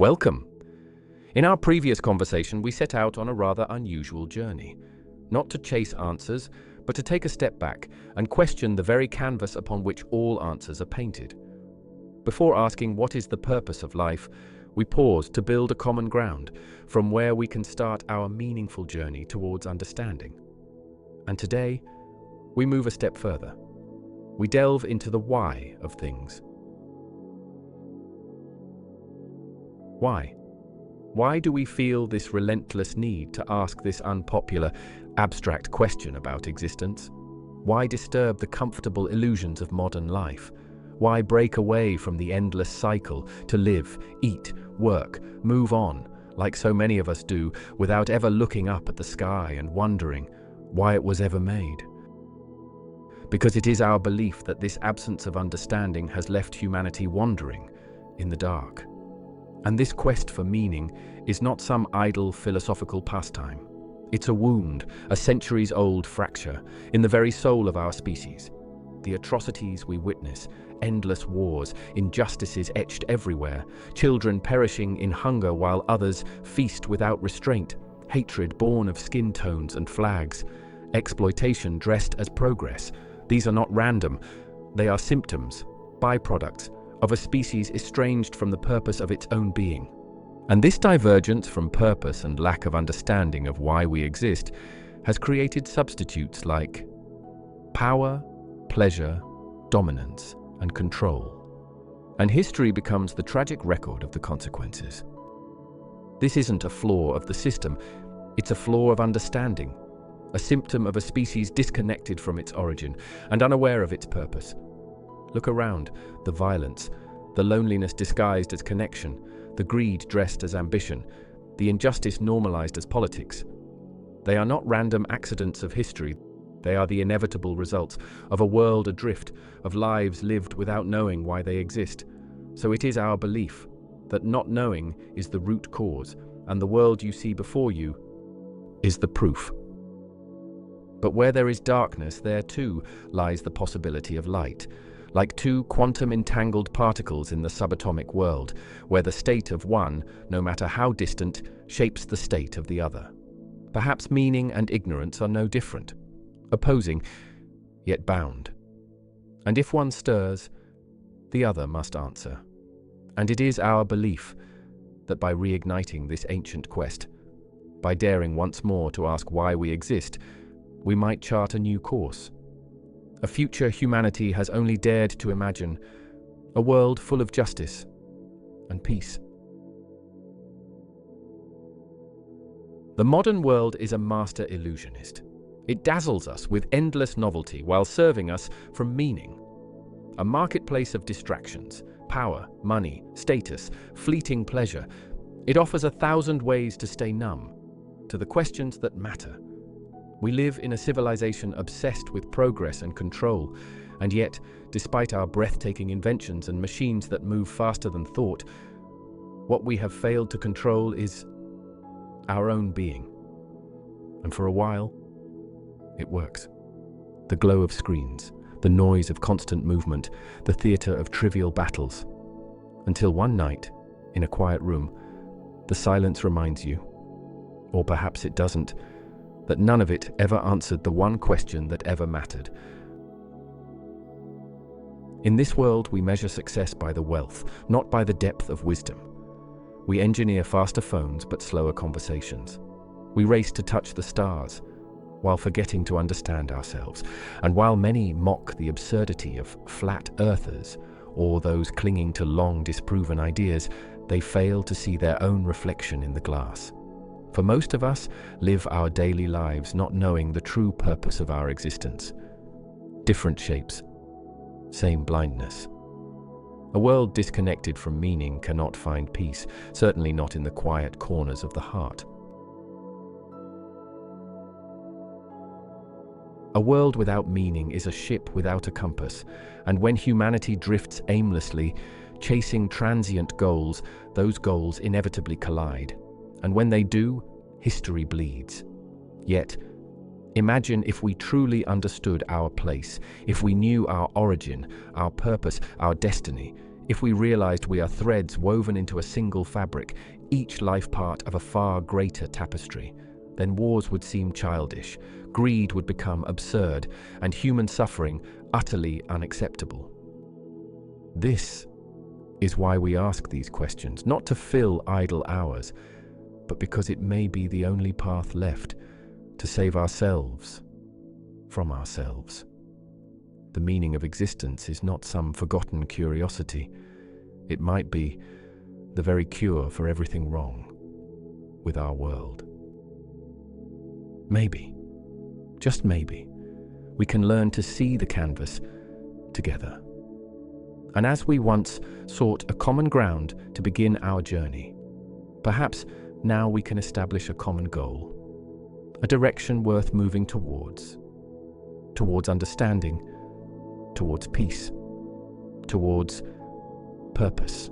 Welcome! In our previous conversation, we set out on a rather unusual journey. Not to chase answers, but to take a step back and question the very canvas upon which all answers are painted. Before asking what is the purpose of life, we pause to build a common ground from where we can start our meaningful journey towards understanding. And today, we move a step further. We delve into the why of things. Why? Why do we feel this relentless need to ask this unpopular, abstract question about existence? Why disturb the comfortable illusions of modern life? Why break away from the endless cycle to live, eat, work, move on, like so many of us do, without ever looking up at the sky and wondering why it was ever made? Because it is our belief that this absence of understanding has left humanity wandering in the dark. And this quest for meaning is not some idle philosophical pastime. It's a wound, a centuries-old fracture in the very soul of our species. The atrocities we witness, endless wars, injustices etched everywhere, children perishing in hunger while others feast without restraint, hatred born of skin tones and flags, exploitation dressed as progress. These are not random, they are symptoms, byproducts, of a species estranged from the purpose of its own being. And this divergence from purpose and lack of understanding of why we exist has created substitutes like power, pleasure, dominance, and control. And history becomes the tragic record of the consequences. This isn't a flaw of the system, it's a flaw of understanding, a symptom of a species disconnected from its origin and unaware of its purpose. Look around, the violence, the loneliness disguised as connection, the greed dressed as ambition, the injustice normalized as politics. They are not random accidents of history. They are the inevitable results of a world adrift, of lives lived without knowing why they exist. So it is our belief that not knowing is the root cause, and the world you see before you is the proof. But where there is darkness, there too lies the possibility of light. Like two quantum-entangled particles in the subatomic world, where the state of one, no matter how distant, shapes the state of the other. Perhaps meaning and ignorance are no different, opposing, yet bound. And if one stirs, the other must answer. And it is our belief that by reigniting this ancient quest, by daring once more to ask why we exist, we might chart a new course. A future humanity has only dared to imagine, a world full of justice and peace. The modern world is a master illusionist. It dazzles us with endless novelty while serving us from meaning. A marketplace of distractions, power, money, status, fleeting pleasure. It offers 1,000 ways to stay numb to the questions that matter. We live in a civilization obsessed with progress and control, and yet, despite our breathtaking inventions and machines that move faster than thought, what we have failed to control is our own being. And for a while, it works. The glow of screens, the noise of constant movement, the theater of trivial battles. Until one night, in a quiet room, the silence reminds you, or perhaps it doesn't, that none of it ever answered the one question that ever mattered. In this world, we measure success by the wealth, not by the depth of wisdom. We engineer faster phones but slower conversations. We race to touch the stars, while forgetting to understand ourselves. And while many mock the absurdity of flat earthers, or those clinging to long disproven ideas, they fail to see their own reflection in the glass. For most of us, live our daily lives not knowing the true purpose of our existence. Different shapes, same blindness. A world disconnected from meaning cannot find peace, certainly not in the quiet corners of the heart. A world without meaning is a ship without a compass, and when humanity drifts aimlessly, chasing transient goals, those goals inevitably collide. And when they do, history bleeds. Yet, imagine if we truly understood our place, if we knew our origin, our purpose, our destiny, If we realized we are threads woven into a single fabric, each life part of a far greater tapestry, then wars would seem childish, greed would become absurd, and human suffering utterly unacceptable. This is why we ask these questions, not to fill idle hours, but because it may be the only path left to save ourselves from ourselves. The meaning of existence is not some forgotten curiosity. It might be the very cure for everything wrong with our world. Maybe, just maybe, we can learn to see the canvas together. And as we once sought a common ground to begin our journey, perhaps now we can establish a common goal, a direction worth moving towards understanding, towards peace, towards purpose.